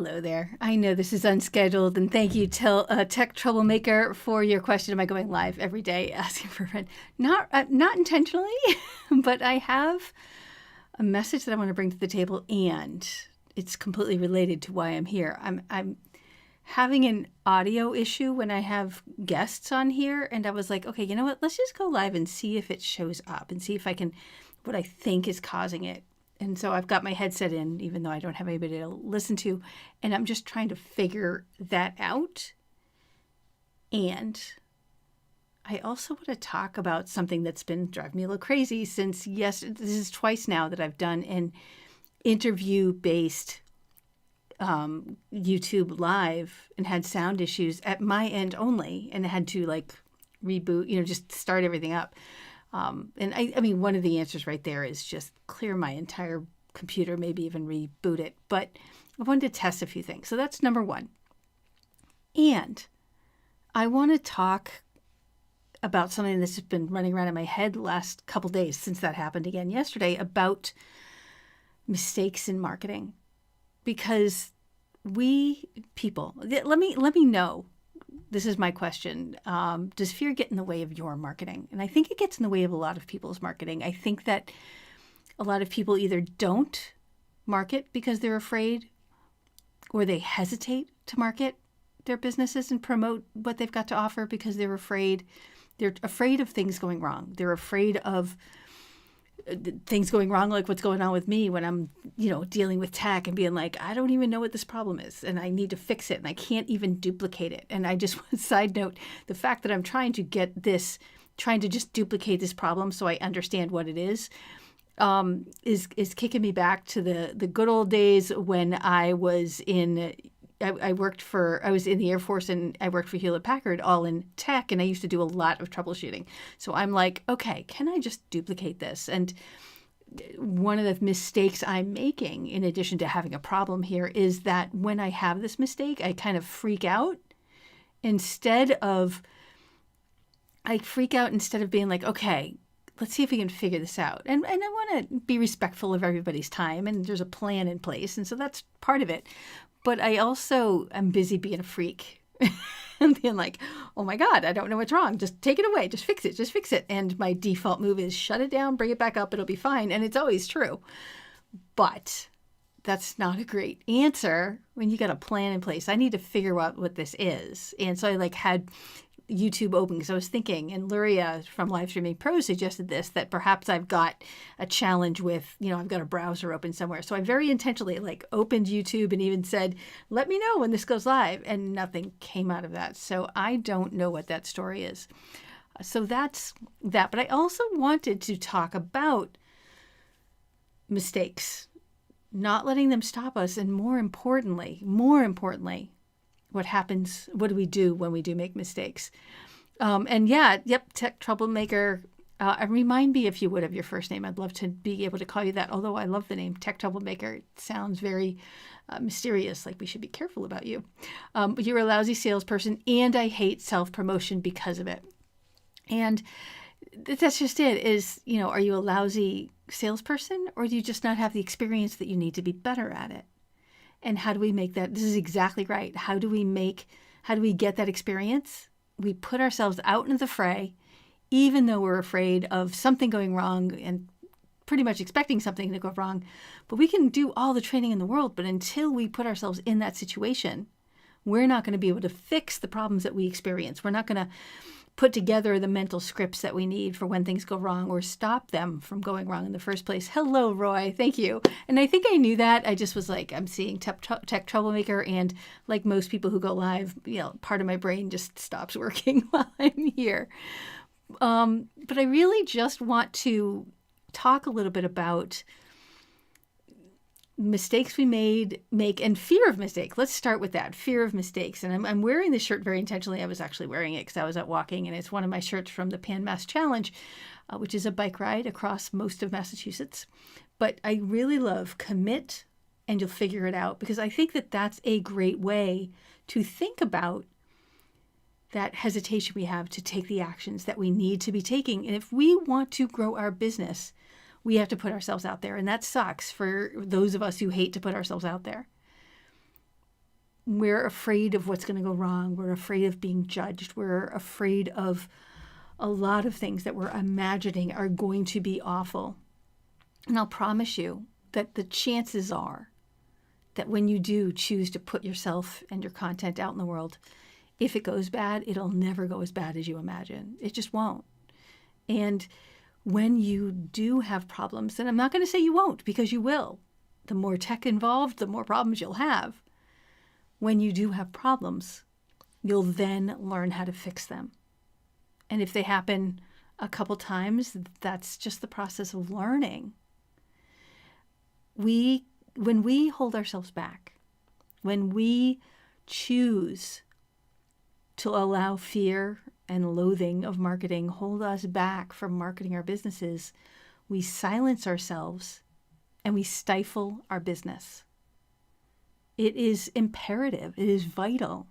Hello there. I know this is unscheduled, and thank you, Tech Troublemaker, for your question. Am I going live every day asking for a friend? Not intentionally, but I have a message that I want to bring to the table, and it's completely related to why I'm here. I'm having an audio issue when I have guests on here, and I was like, okay, you know what? Let's just go live and see if it shows up and see if I can, what I think is causing it. And so I've got my headset in, even though I don't have anybody to listen to, and I'm just trying to figure that out. And I also want to talk about something that's been driving me a little crazy since, yes, this is twice now that I've done an interview-based YouTube live and had sound issues at my end only and had to reboot, just start everything up. And I mean, one of the answers right there is just clear my entire computer, maybe even reboot it. But I wanted to test a few things. So that's number one. And I want to talk about something that's been running around in my head the last couple days since that happened again yesterday about mistakes in marketing. Because we people, let me know. This is my question. Does fear get in the way of your marketing? And I think it gets in the way of a lot of people's marketing. I think that a lot of people either don't market because they're afraid, or they hesitate to market their businesses and promote what they've got to offer because they're afraid. They're afraid of things going wrong. They're afraid of things going wrong, like what's going on with me when I'm, dealing with tech and being like, I don't even know what this problem is and I need to fix it and I can't even duplicate it. And I just want to side note the fact that I'm trying to just duplicate this problem so I understand what it is kicking me back to the good old days when I was I was in the Air Force and I worked for Hewlett Packard, all in tech, and I used to do a lot of troubleshooting. So I'm like, okay, can I just duplicate this? And one of the mistakes I'm making, in addition to having a problem here, is that when I have this mistake, I kind of freak out instead of being like, okay, let's see if we can figure this out. And I want to be respectful of everybody's time, and there's a plan in place. And so that's part of it. But I also am busy being a freak and being like, oh my God, I don't know what's wrong. Just take it away. Just fix it. And my default move is shut it down, bring it back up. It'll be fine. And it's always true. But that's not a great answer when you got a plan in place. I need to figure out what this is. And so I had YouTube open because I was thinking, and Luria from Live Streaming Pro suggested this, that perhaps I've got a challenge with, I've got a browser open somewhere. So I very intentionally opened YouTube and even said, let me know when this goes live, and nothing came out of that. So I don't know what that story is. So that's that. But I also wanted to talk about mistakes, not letting them stop us, and more importantly, what do we do when we do make mistakes? Tech Troublemaker. Remind me, if you would, of your first name. I'd love to be able to call you that, although I love the name Tech Troublemaker. It sounds very mysterious, like we should be careful about you. But you're a lousy salesperson, and I hate self-promotion because of it. And that's just it, is, are you a lousy salesperson, or do you just not have the experience that you need to be better at it? And how do we make that? This is exactly right. How do we get that experience? We put ourselves out into the fray, even though we're afraid of something going wrong and pretty much expecting something to go wrong. But we can do all the training in the world, but until we put ourselves in that situation, we're not going to be able to fix the problems that we experience. We're not going to put together the mental scripts that we need for when things go wrong, or stop them from going wrong in the first place. Hello, Roy. Thank you. And I think I knew that. I just was like, I'm seeing Tech Troublemaker, and like most people who go live, part of my brain just stops working while I'm here. But I really just want to talk a little bit about mistakes we make and fear of mistake. Let's start with that, fear of mistakes. And I'm wearing this shirt very intentionally. I was actually wearing it because I was out walking, and it's one of my shirts from the Pan Mass Challenge, which is a bike ride across most of Massachusetts. But I really love commit and you'll figure it out, because I think that that's a great way to think about that hesitation we have to take the actions that we need to be taking. And if we want to grow our business, we have to put ourselves out there. And that sucks for those of us who hate to put ourselves out there. we're afraid of what's going to go wrong. We're afraid of being judged. We're afraid of a lot of things that we're imagining are going to be awful. And I'll promise you that the chances are that when you do choose to put yourself and your content out in the world, if it goes bad, it'll never go as bad as you imagine. It just won't. And when you do have problems, and I'm not going to say you won't, because you will. The more tech involved, the more problems you'll have. When you do have problems, you'll then learn how to fix them. And if they happen a couple times, that's just the process of learning. When we hold ourselves back, when we choose to allow fear and loathing of marketing hold us back from marketing our businesses, we silence ourselves and we stifle our business. It is imperative, it is vital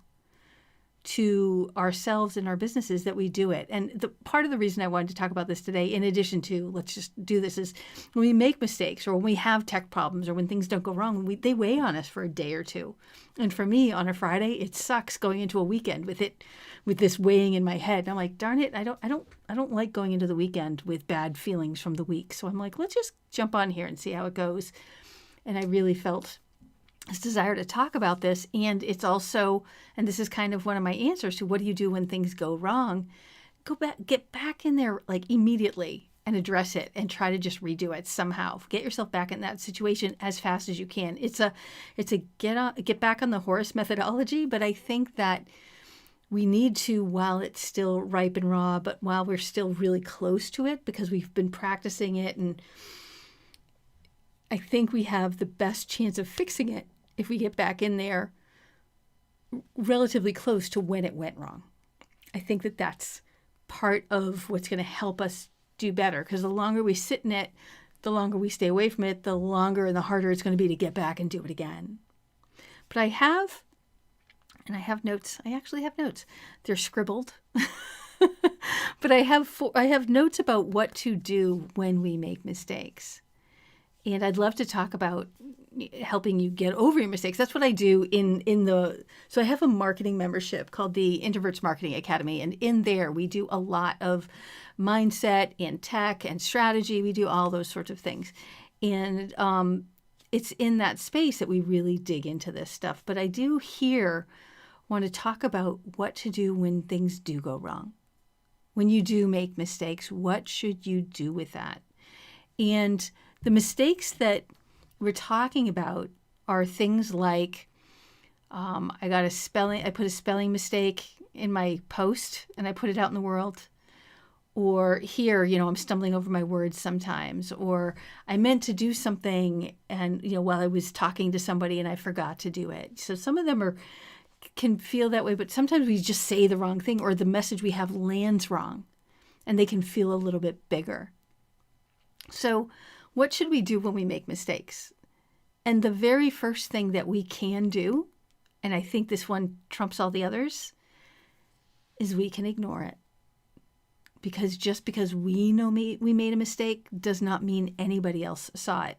to ourselves and our businesses that we do it. And the part of the reason I wanted to talk about this today, in addition to let's just do this, is when we make mistakes or when we have tech problems or when things don't go wrong, they weigh on us for a day or two. And for me, on a Friday, it sucks going into a weekend with this weighing in my head. And I'm like, darn it, I don't like going into the weekend with bad feelings from the week. So I'm like, let's just jump on here and see how it goes. And I really felt this desire to talk about this. And it's also, and this is kind of one of my answers to what do you do when things go wrong? Go back, get back in there like immediately and address it and try to just redo it somehow. Get yourself back in that situation as fast as you can. It's a get back on the horse methodology, but I think that we need to, while it's still ripe and raw, but while we're still really close to it because we've been practicing it, and I think we have the best chance of fixing it if we get back in there relatively close to when it went wrong. I think that that's part of what's going to help us do better, because the longer we sit in it, the longer we stay away from it, the longer and the harder it's going to be to get back and do it again. But I have notes. I actually have notes. They're scribbled. But I have notes about what to do when we make mistakes. And I'd love to talk about helping you get over your mistakes. That's what I do so I have a marketing membership called the Introverts Marketing Academy. And in there, we do a lot of mindset and tech and strategy. We do all those sorts of things. And it's in that space that we really dig into this stuff. But I do want to talk about what to do when things do go wrong. When you do make mistakes, what should you do with that? And the mistakes that we're talking about are things like I put a spelling mistake in my post and I put it out in the world. Or here, I'm stumbling over my words sometimes. Or I meant to do something and, while I was talking to somebody and I forgot to do it. So some of them can feel that way, but sometimes we just say the wrong thing or the message we have lands wrong and they can feel a little bit bigger. So what should we do when we make mistakes? And the very first thing that we can do, and I think this one trumps all the others, is we can ignore it. Because just because we know we made a mistake does not mean anybody else saw it.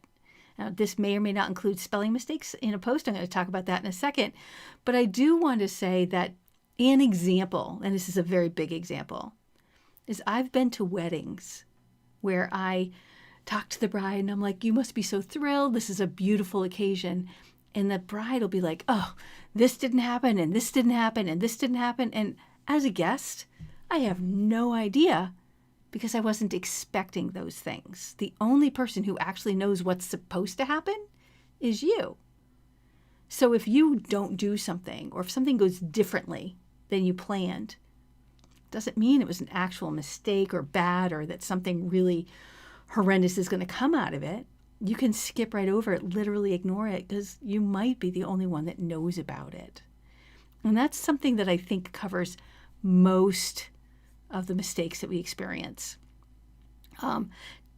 Now, this may or may not include spelling mistakes in a post. I'm going to talk about that in a second. But I do want to say that an example, and this is a very big example, is I've been to weddings where I talk to the bride and I'm like, you must be so thrilled. This is a beautiful occasion. And the bride will be like, oh, this didn't happen and this didn't happen and this didn't happen. And as a guest, I have no idea because I wasn't expecting those things. The only person who actually knows what's supposed to happen is you. So if you don't do something or if something goes differently than you planned, doesn't mean it was an actual mistake or bad or that something really horrendous is going to come out of it. You can skip right over it, literally ignore it, because you might be the only one that knows about it. And that's something that I think covers most of the mistakes that we experience.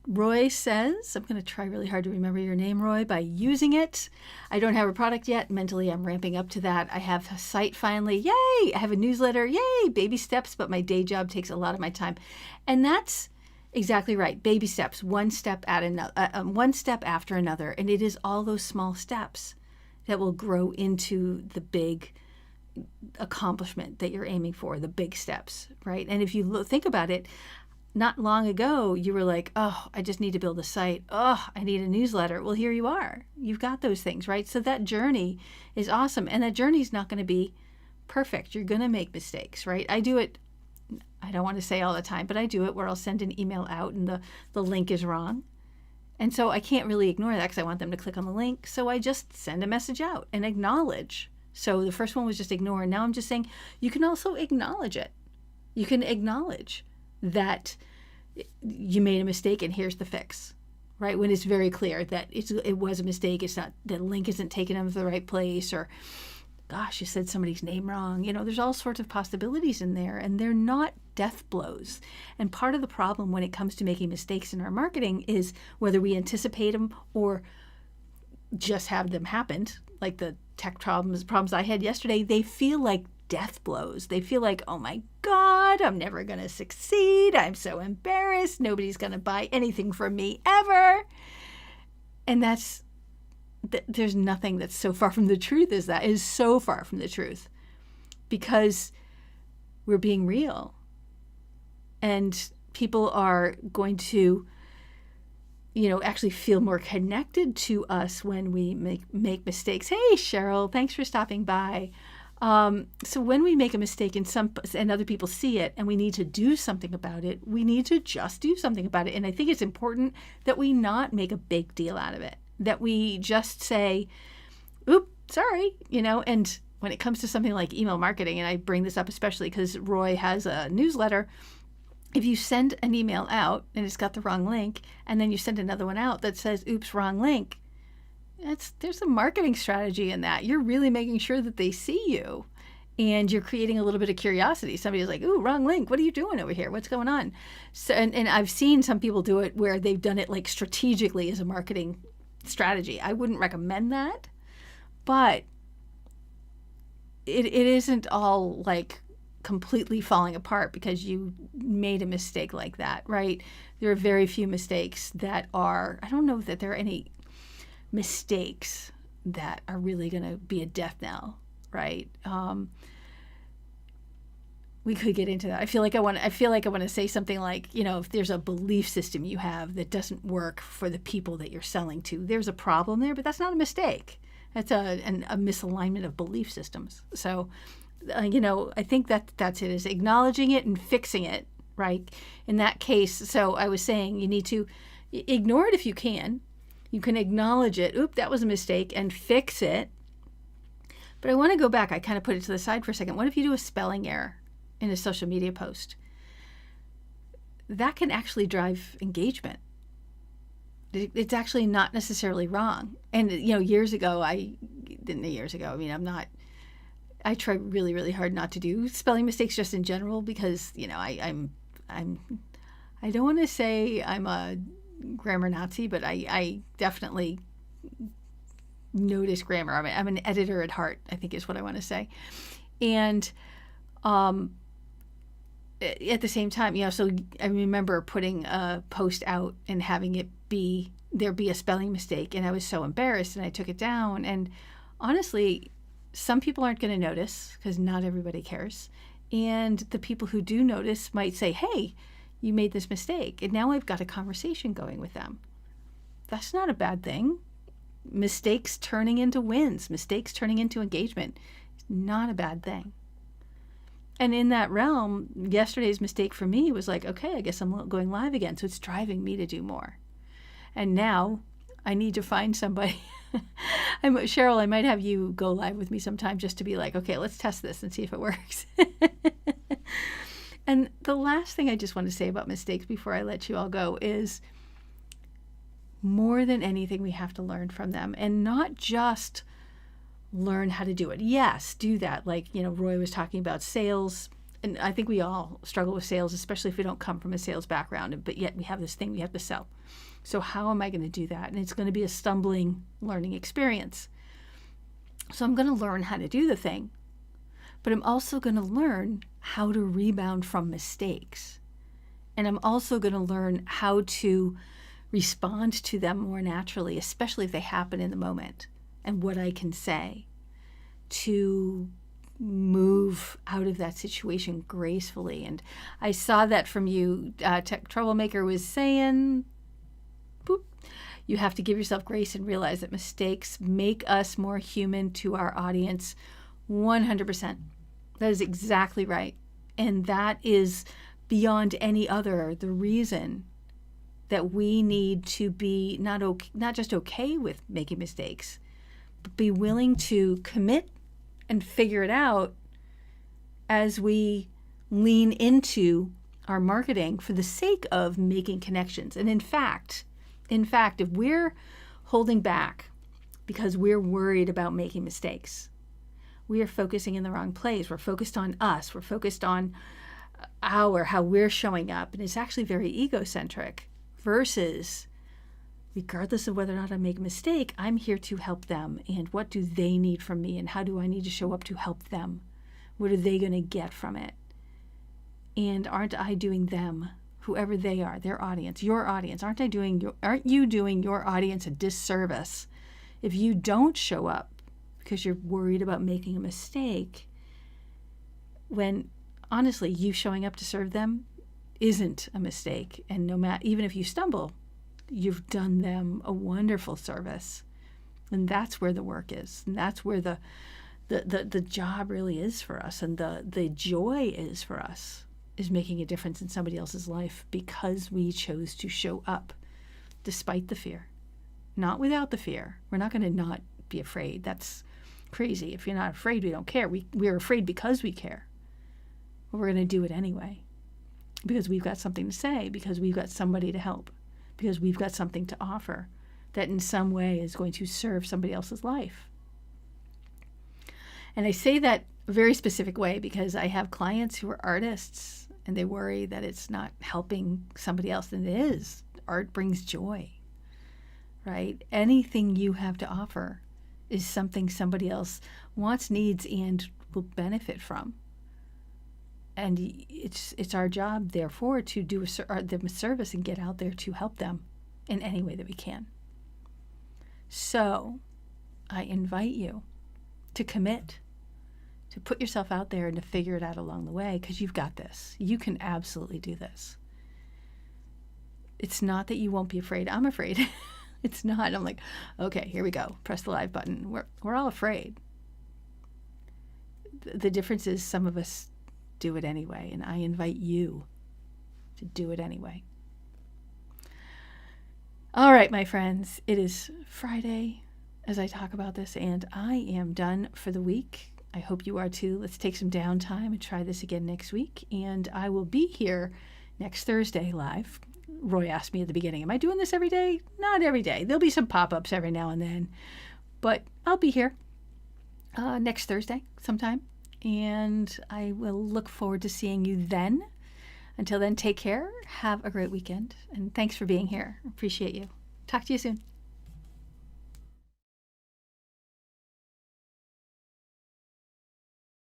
Roy says, I'm going to try really hard to remember your name, Roy, by using it. I don't have a product yet. Mentally, I'm ramping up to that. I have a site finally. Yay! I have a newsletter. Yay! Baby steps, but my day job takes a lot of my time. And that's exactly right. Baby steps, one step after another. And it is all those small steps. that will grow into the big accomplishment that you're aiming for, the big steps, right? And if you think about it, not long ago, you were like, oh, I just need to build a site. Oh, I need a newsletter. Well, here you are. You've got those things, right? So that journey is awesome. And that journey is not going to be perfect. You're going to make mistakes, right? I do it, I don't want to say all the time, but I do it where I'll send an email out and the link is wrong. And so I can't really ignore that because I want them to click on the link. So I just send a message out and acknowledge. So the first one was just ignore. And now I'm just saying you can also acknowledge it. You can acknowledge that you made a mistake and here's the fix, right? When it's very clear that it was a mistake. It's not, the link isn't taking them to the right place, or gosh, you said somebody's name wrong. There's all sorts of possibilities in there, and they're not death blows. And part of the problem when it comes to making mistakes in our marketing is whether we anticipate them or just have them happen, like the tech problems I had yesterday. They feel like death blows. They feel like, oh my God, I'm never going to succeed. I'm so embarrassed. Nobody's going to buy anything from me ever. And there's nothing that's so far from the truth as that. It is so far from the truth because we're being real. And people are going to, actually feel more connected to us when we make mistakes. Hey, Cheryl, thanks for stopping by. So when we make a mistake and other people see it and we need to do something about it, we need to just do something about it. And I think it's important that we not make a big deal out of it, that we just say, oop, sorry, and when it comes to something like email marketing, and I bring this up especially because Roy has a newsletter, if you send an email out and it's got the wrong link, and then you send another one out that says, oops, wrong link, there's a marketing strategy in that. You're really making sure that they see you, and you're creating a little bit of curiosity. Somebody's like, ooh, wrong link. What are you doing over here? What's going on? So, and I've seen some people do it where they've done it like strategically as a marketing strategy. I wouldn't recommend that, but it isn't all like completely falling apart because you made a mistake like that, right? There are very few mistakes that are, I don't know that there are any mistakes that are really going to be a death knell, right? We could get into that. I feel like I want to say something like, if there's a belief system you have that doesn't work for the people that you're selling to, there's a problem there, but that's not a mistake. That's a misalignment of belief systems. So, I think that's it, is acknowledging it and fixing it, right? In that case, so I was saying you need to ignore it if you can. You can acknowledge it. Oop, that was a mistake, and fix it. But I want to go back. I kind of put it to the side for a second. What if you do a spelling error in a social media post? That can actually drive engagement. It's actually not necessarily wrong. And, years ago, I try really, really hard not to do spelling mistakes just in general because, I don't want to say I'm a grammar Nazi, but I definitely notice grammar. I'm an editor at heart, I think is what I want to say. And at the same time, so I remember putting a post out and having there be a spelling mistake, and I was so embarrassed, and I took it down. And honestly, some people aren't going to notice because not everybody cares. And the people who do notice might say, hey, you made this mistake, and now I've got a conversation going with them. That's not a bad thing. Mistakes turning into wins, mistakes turning into engagement, is not a bad thing. And in that realm, yesterday's mistake for me was like, okay, I guess I'm going live again, so it's driving me to do more. And now I need to find somebody. Cheryl, I might have you go live with me sometime just to be like, okay, let's test this and see if it works. And the last thing I just want to say about mistakes before I let you all go is, more than anything, we have to learn from them, and not just learn how to do it. Yes, do that. Like, Roy was talking about sales, and I think we all struggle with sales, especially if we don't come from a sales background, but yet we have this thing we have to sell. So how am I going to do that? And it's going to be a stumbling learning experience. So I'm going to learn how to do the thing, but I'm also going to learn how to rebound from mistakes. And I'm also going to learn how to respond to them more naturally, especially if they happen in the moment. and what I can say to move out of that situation gracefully. And I saw that from you. Tech Troublemaker was saying, boop, you have to give yourself grace and realize that mistakes make us more human to our audience. 100%. That is exactly right. And that is beyond any other the reason that we need to be not just okay with making mistakes, but be willing to commit and figure it out as we lean into our marketing for the sake of making connections. And in fact, if we're holding back because we're worried about making mistakes, we are focusing in the wrong place. We're focused on us. We're focused on how we're showing up. And it's actually very egocentric versus, regardless of whether or not I make a mistake, I'm here to help them. And what do they need from me? And how do I need to show up to help them? What are they going to get from it? And aren't I doing them, whoever they are, their audience, your audience, aren't you doing your audience a disservice if you don't show up because you're worried about making a mistake, when honestly, you showing up to serve them isn't a mistake. And no matter, even if you stumble, you've done them a wonderful service. And that's where the work is. And that's where the job really is for us. And the joy is for us, is making a difference in somebody else's life because we chose to show up despite the fear, not without the fear. We're not going to not be afraid. That's crazy. If you're not afraid, we don't care. We're afraid because we care. But we're going to do it anyway because we've got something to say, because we've got somebody to help, because we've got something to offer that in some way is going to serve somebody else's life. And I say that a very specific way because I have clients who are artists and they worry that it's not helping somebody else, and it is. Art brings joy, right? Anything you have to offer is something somebody else wants, needs, and will benefit from. And it's our job, therefore, to do them a service and get out there to help them in any way that we can. So I invite you to commit, to put yourself out there and to figure it out along the way, because you've got this. You can absolutely do this. It's not that you won't be afraid. I'm afraid. It's not. I'm like, okay, here we go. Press the live button. We're all afraid. The difference is some of us do it anyway, and I invite you to do it anyway. All right, my friends, it is Friday as I talk about this, and I am done for the week. I hope you are too. Let's take some downtime and try this again next week, and I will be here next Thursday live. Roy asked me at the beginning, am I doing this every day? Not every day. There'll be some pop-ups every now and then, but I'll be here next Thursday sometime. And I will look forward to seeing you then. Until then, take care. Have a great weekend. And thanks for being here. Appreciate you. Talk to you soon.